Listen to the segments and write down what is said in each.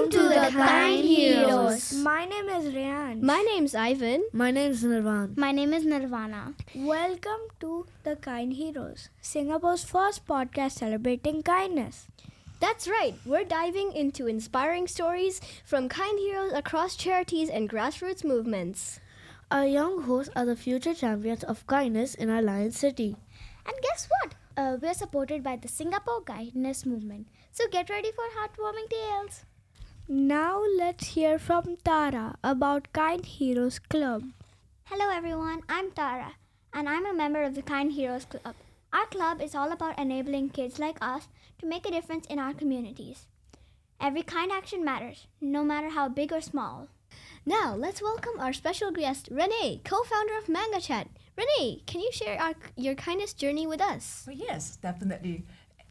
Welcome to the Kind Heroes. My name is Ryan. My name's Ivan. My name is Nirvan. My name is Nirvana. Welcome to the Kind Heroes, Singapore's first podcast celebrating kindness. That's right, we're diving into inspiring stories from kind heroes across charities and grassroots movements. Our young hosts are the future champions of kindness in our Lion City. And guess what? We're supported by the Singapore Kindness Movement. So get ready for heartwarming tales. Now let's hear from Tara about Kind Heroes Club. Hello everyone, I'm Tara and I'm a member of the Kind Heroes Club. Our club is all about enabling kids like us to make a difference in our communities. Every kind action matters, no matter how big or small. Now, let's welcome our special guest, Renee, co-founder of Manga Chat. Renee, can you share your kindness journey with us? Oh, yes, definitely.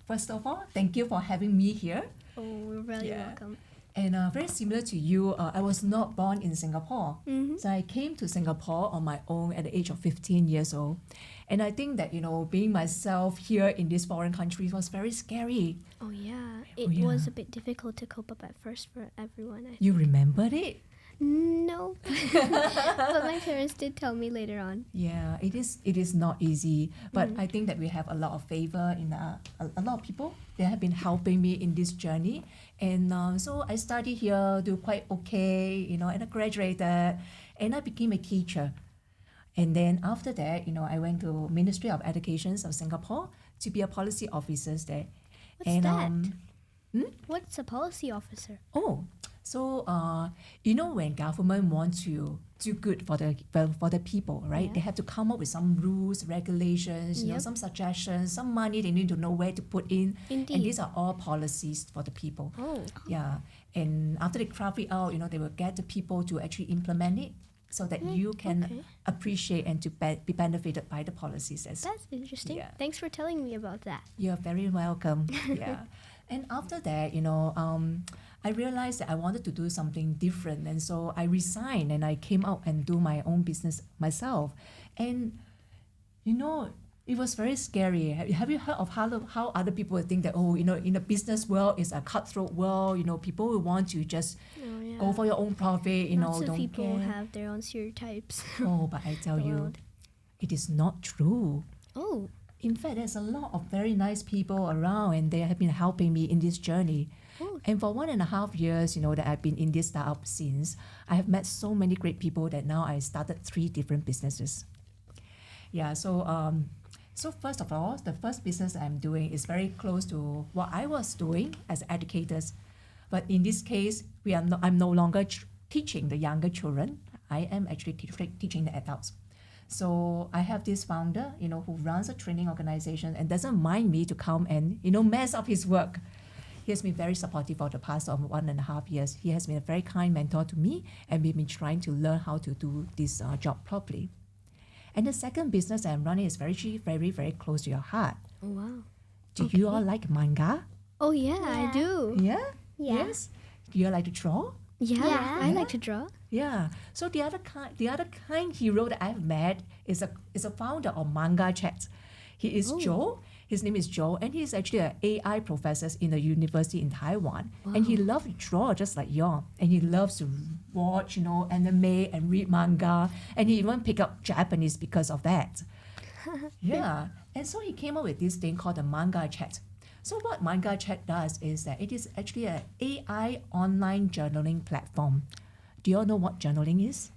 First of all, thank you for having me here. Oh, we're really welcome. And very similar to you, I was not born in Singapore. So I came to Singapore on my own at the age of 15 years old. And I think that, being myself here in this foreign country was very scary. Oh, yeah. It was a bit difficult to cope up at first for everyone. You remembered it? No. But my parents did tell me later on. Yeah, it is not easy. But I think that we have a lot of favor in a lot of people. They have been helping me in this journey. And so I studied here, do quite okay, and I graduated. And I became a teacher. And then after that, I went to Ministry of Education of Singapore to be a policy officer there. What's that? What's a policy officer? Oh, so when government wants to do good for the people, right? Yeah. They have to come up with some rules, regulations, some suggestions, some money they need to know where to put in. Indeed. And these are all policies for the people. Oh. Yeah. And after they craft it out, they will get the people to actually implement it so that you can appreciate and to be benefited by the policies as That's interesting. Yeah. Thanks for telling me about that. You're very welcome. Yeah. And after that, I realized that I wanted to do something different. And so I resigned and I came out and do my own business myself. And, it was very scary. Have you heard of how other people think that, in the business world, it's a cutthroat world, people will want to just go for your own profit, Lots of don't people care. have their own stereotypes. Oh, but I tell the you, world. it is not true. Oh. In fact, there's a lot of very nice people around and they have been helping me in this journey. Oh. And for 1.5 years, that I've been in this startup since, I have met so many great people that now I started 3 different businesses. Yeah, so first of all, the first business I'm doing is very close to what I was doing as educators. But in this case, I'm no longer teaching the younger children. I am actually teaching the adults. So I have this founder, who runs a training organization and doesn't mind me to come and, mess up his work. He has been very supportive for the past 1.5 years. He has been a very kind mentor to me, and we've been trying to learn how to do this job properly. And the second business I'm running is very, very, very close to your heart. Oh, wow. Do you all like manga? Oh, yeah, I do. Yeah? Yeah. Yes? Do you all like to draw? Yeah, I like to draw. Yeah. So the other kind hero that I've met is a founder of Manga Chat. He is Joe. His name is Joe, and he's actually an AI professor in a university in Taiwan. Wow. And he loves to draw just like you. And he loves to watch, anime and read manga. And he even pick up Japanese because of that. Yeah. And so he came up with this thing called the Manga Chat. So what Manga Chat does is that it is actually an AI online journaling platform. Do you all know what journaling is?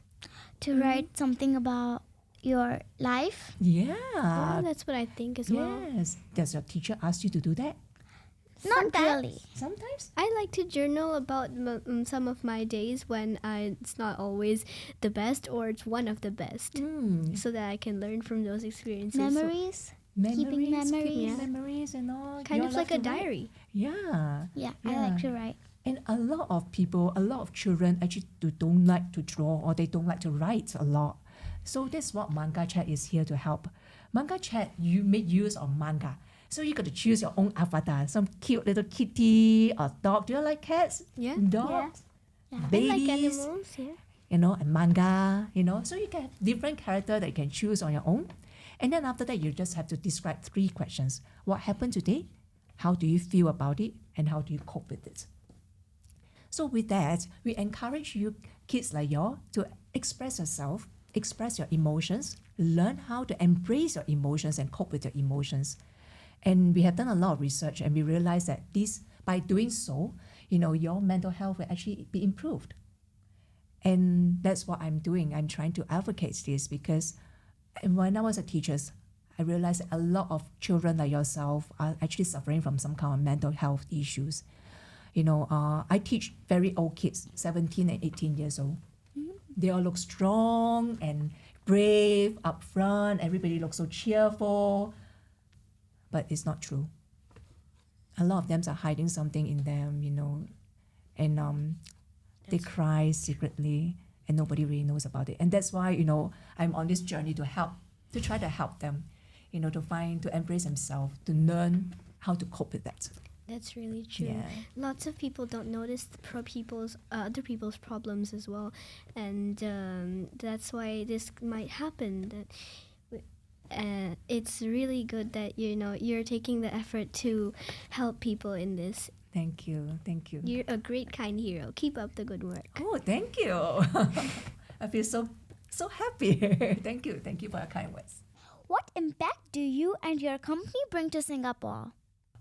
To write something about your life? Yeah. Oh, that's what I think as well. Yes. Does your teacher ask you to do that? Not really. Sometimes? I like to journal about some of my days when it's not always the best or it's one of the best, so that I can learn from those experiences. Memories? Keeping memories and all. Kind You of all like love a to write? diary. Yeah. Yeah, I like to write. And a lot of people, a lot of children actually don't like to draw or they don't like to write a lot. So that's what Manga Chat is here to help. Manga Chat, you make use of manga. So you got to choose your own avatar, some cute little kitty or dog. Do you like cats? Yeah. Dogs? Yeah. Babies? I like animals, yeah. And manga, so you can have different character that you can choose on your own. And then after that, you just have to describe 3 questions. What happened today? How do you feel about it? And how do you cope with it? So with that, we encourage you kids like you to express yourself, express your emotions, learn how to embrace your emotions and cope with your emotions. And we have done a lot of research, and we realized that this, by doing so, your mental health will actually be improved. And that's what I'm doing. I'm trying to advocate this because when I was a teacher, I realized that a lot of children like yourself are actually suffering from some kind of mental health issues. I teach very old kids, 17 and 18 years old. They all look strong and brave up front. Everybody looks so cheerful. But it's not true. A lot of them are hiding something in them, and they cry secretly and nobody really knows about it. And that's why, I'm on this journey to try to help them, to embrace themselves, to learn how to cope with that. That's really true. Yeah. Lots of people don't notice other people's problems as well, and that's why this might happen. That it's really good that you're taking the effort to help people in this. Thank you. You're a great kind hero. Keep up the good work. Oh, thank you. I feel so happy. Thank you for your kind words. What impact do you and your company bring to Singapore?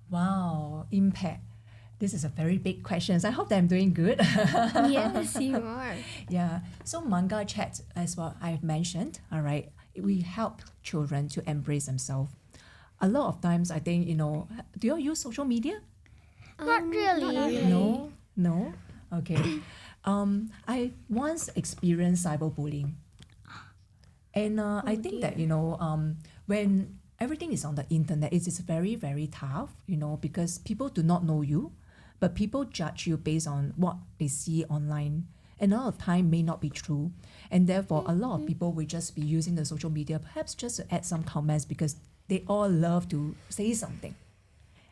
Wow, impact. This is a very big question. So I hope that I'm doing good. Yes, you are. Yeah. So Manga Chat, as what I've mentioned, all right, we help children to embrace themselves. A lot of times, I think, do you all use social media? Not really. No? Okay. I once experienced cyberbullying. And I think that, when everything is on the internet, it is very, very tough, because people do not know you, but people judge you based on what they see online. And a lot of time may not be true. And therefore, a lot of people will just be using the social media, perhaps just to add some comments because they all love to say something.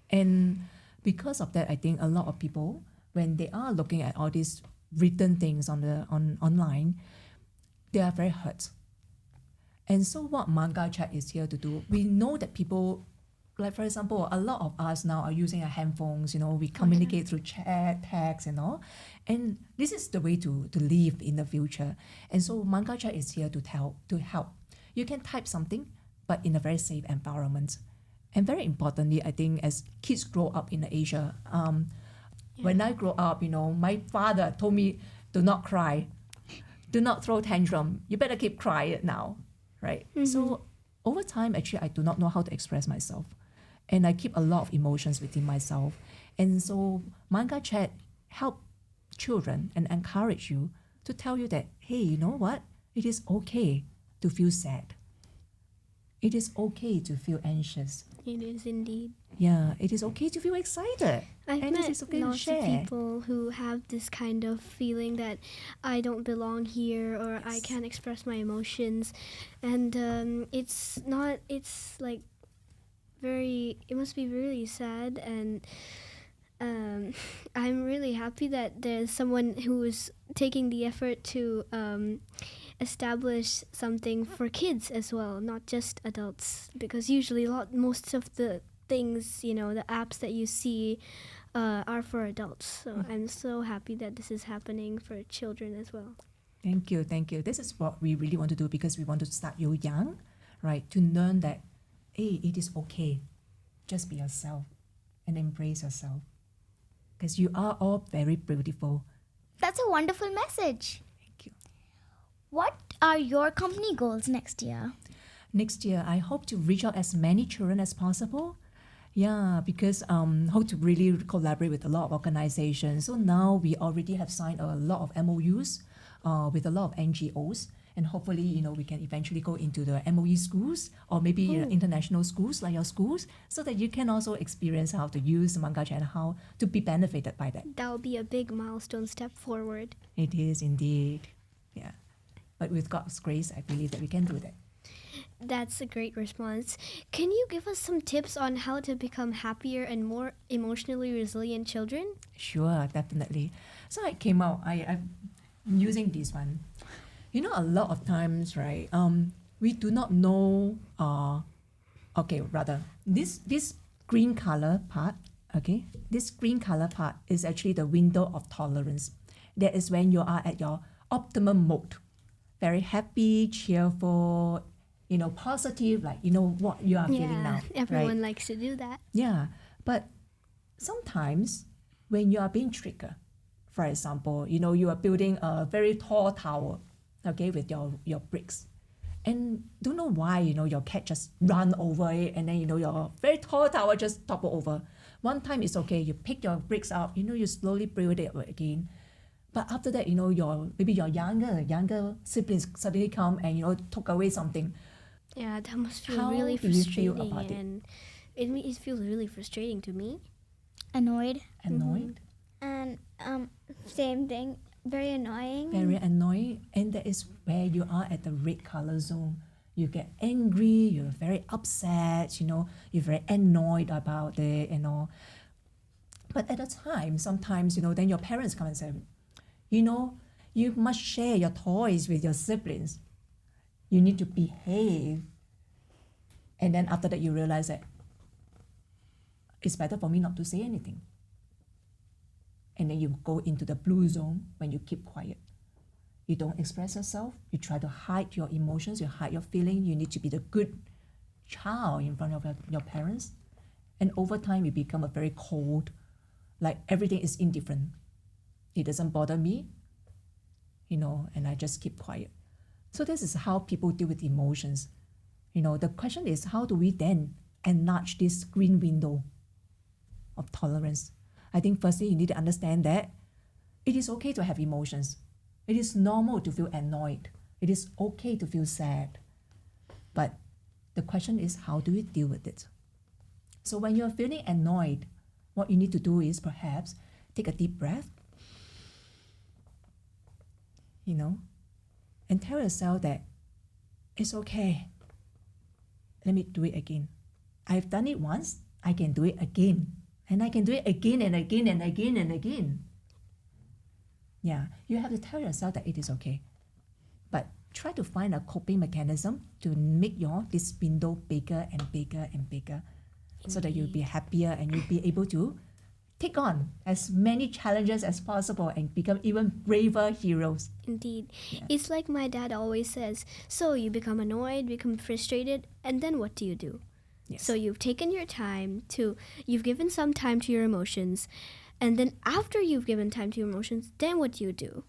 And because of that, I think a lot of people, when they are looking at all these written things online, they are very hurt. And so what Manga Chat is here to do, we know that people, like for example, a lot of us now are using our handphones, we communicate through chat, text and all. And this is the way to live in the future. And so Manga Chat is here to help. You can type something, but in a very safe environment. And very importantly, I think as kids grow up in Asia, when I grow up, my father told me, do not cry, do not throw tantrum, you better keep quiet now. Right? Mm-hmm. So over time, actually, I do not know how to express myself. And I keep a lot of emotions within myself. And so Manga Chat help children and encourage you to tell you that, hey, you know what? It is okay to feel sad. It is okay to feel anxious. It is indeed. Yeah, it is okay to feel excited. I've met okay lots of people who have this kind of feeling that I don't belong here or I can't express my emotions. And it must be really sad. And I'm really happy that there's someone who is taking the effort to establish something for kids as well, not just adults, because usually most of the things, the apps that you see are for adults. So I'm so happy that this is happening for children as well. Thank you. This is what we really want to do because we want to start you young, right? To learn that, hey, it is okay. Just be yourself and embrace yourself because you are all very beautiful. That's a wonderful message. Thank you. What are your company goals next year? Next year, I hope to reach out as many children as possible. Yeah, because hope to really collaborate with a lot of organizations. So now we already have signed a lot of MOUs with a lot of NGOs. And hopefully, we can eventually go into the MOE schools or maybe international schools like your schools so that you can also experience how to use Manga Chat and how to be benefited by that. That will be a big milestone step forward. It is indeed. Yeah. But with God's grace, I believe that we can do that. That's a great response. Can you give us some tips on how to become happier and more emotionally resilient children? Sure, definitely. So I came out, I'm using this one. A lot of times, right, we do not know, this green color part, Okay, this green color part is actually the window of tolerance. That is when you are at your optimum mode. Very happy, cheerful, positive, like what you are feeling now. Everyone right? likes to do that. Yeah, but sometimes when you are being triggered, for example, you are building a very tall tower, okay, with your bricks. And don't know why, your cat just run over it and then, your very tall tower just topple over. One time it's okay, you pick your bricks up, you slowly build it again. But after that, maybe your younger siblings suddenly come and, took away something. Yeah, that must feel How really do you feel frustrating, about it? and it feels really frustrating to me. Annoyed. Annoyed? And same thing, very annoying. Very annoying. And that is where you are at the red color zone. You get angry, you're very upset, you're very annoyed about it and all. But at the time, sometimes, then your parents come and say, you must share your toys with your siblings. You need to behave. And then after that, you realize that it's better for me not to say anything. And then you go into the blue zone when you keep quiet. You don't express yourself. You try to hide your emotions. You hide your feeling. You need to be the good child in front of your parents. And over time, you become a very cold, like everything is indifferent. It doesn't bother me, and I just keep quiet. So this is how people deal with emotions. The question is, how do we then enlarge this green window of tolerance? I think firstly, you need to understand that it is okay to have emotions. It is normal to feel annoyed. It is okay to feel sad. But the question is, how do we deal with it? So when you're feeling annoyed, what you need to do is perhaps take a deep breath, and tell yourself that it's okay. Let me do it again. I've done it once, I can do it again. And I can do it again and again and again and again. Yeah, you have to tell yourself that it is okay. But try to find a coping mechanism to make this window bigger and bigger and bigger. So that you'll be happier and you'll be able to take on as many challenges as possible and become even braver heroes. Indeed. Yeah. It's like my dad always says, so you become annoyed, become frustrated, and then what do you do? Yes. So you've taken your time you've given some time to your emotions, and then after you've given time to your emotions, then what do you do?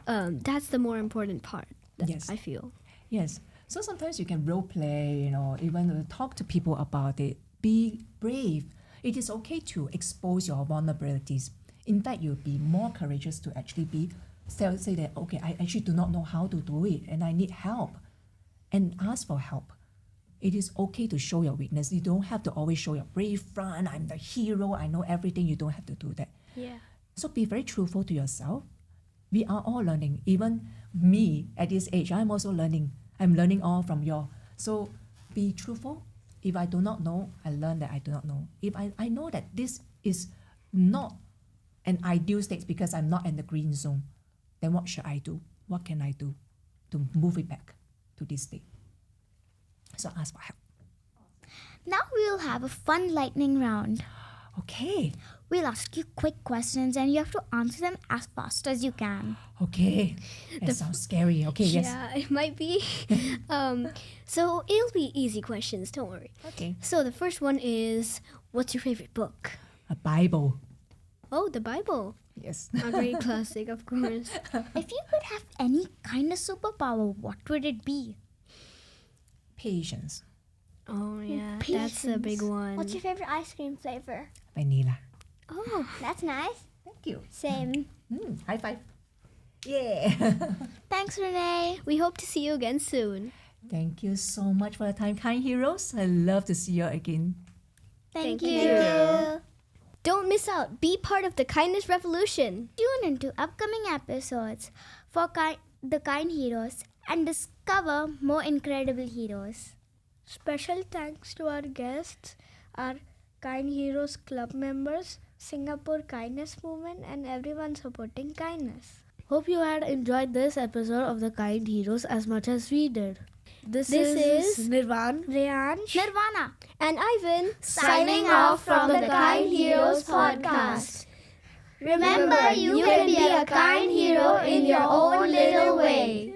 That's the more important part, Yes. I feel. Yes. So sometimes you can role play, even talk to people about it. Be brave. It is okay to expose your vulnerabilities. In fact, you'll be more courageous to actually say that, okay, I actually do not know how to do it and I need help. And ask for help. It is okay to show your weakness. You don't have to always show your brave front. I'm the hero. I know everything. You don't have to do that. Yeah. So be very truthful to yourself. We are all learning. Even me at this age, I'm also learning. I'm learning all from you. So be truthful. If I do not know, I learn that I do not know. If I know that this is not an ideal state because I'm not in the green zone, then what should I do? What can I do to move it back to this state? So ask for help. Now we'll have a fun lightning round. Okay. We'll ask you quick questions and you have to answer them as fast as you can. Okay. That sounds scary. Okay, yes. Yeah, it might be. So it'll be easy questions, don't worry. Okay. So the first one is, what's your favorite book? A Bible. Oh, the Bible. Yes. A great classic, of course. If you could have any kind of superpower, what would it be? Patience. Oh, yeah, that's a big one. What's your favorite ice cream flavor? Vanilla. Oh, That's nice. Thank you. Same. High five. Yeah. Thanks, Renee. we hope to see you again soon. Thank you so much for the time, kind heroes. I love to see you again. Thank you. you. Don't miss out. Be part of the kindness revolution. Tune into upcoming episodes for the Kind Heroes and discover more incredible heroes. Special thanks to our guests, our Kind Heroes Club members, Singapore Kindness Movement, and everyone supporting kindness. Hope you had enjoyed this episode of The Kind Heroes as much as we did. This is is Nirvan. Rayansh, Nirvana. and Ivan. Signing off from the Kind Heroes Podcast. Remember, you can be a kind hero in your own little way.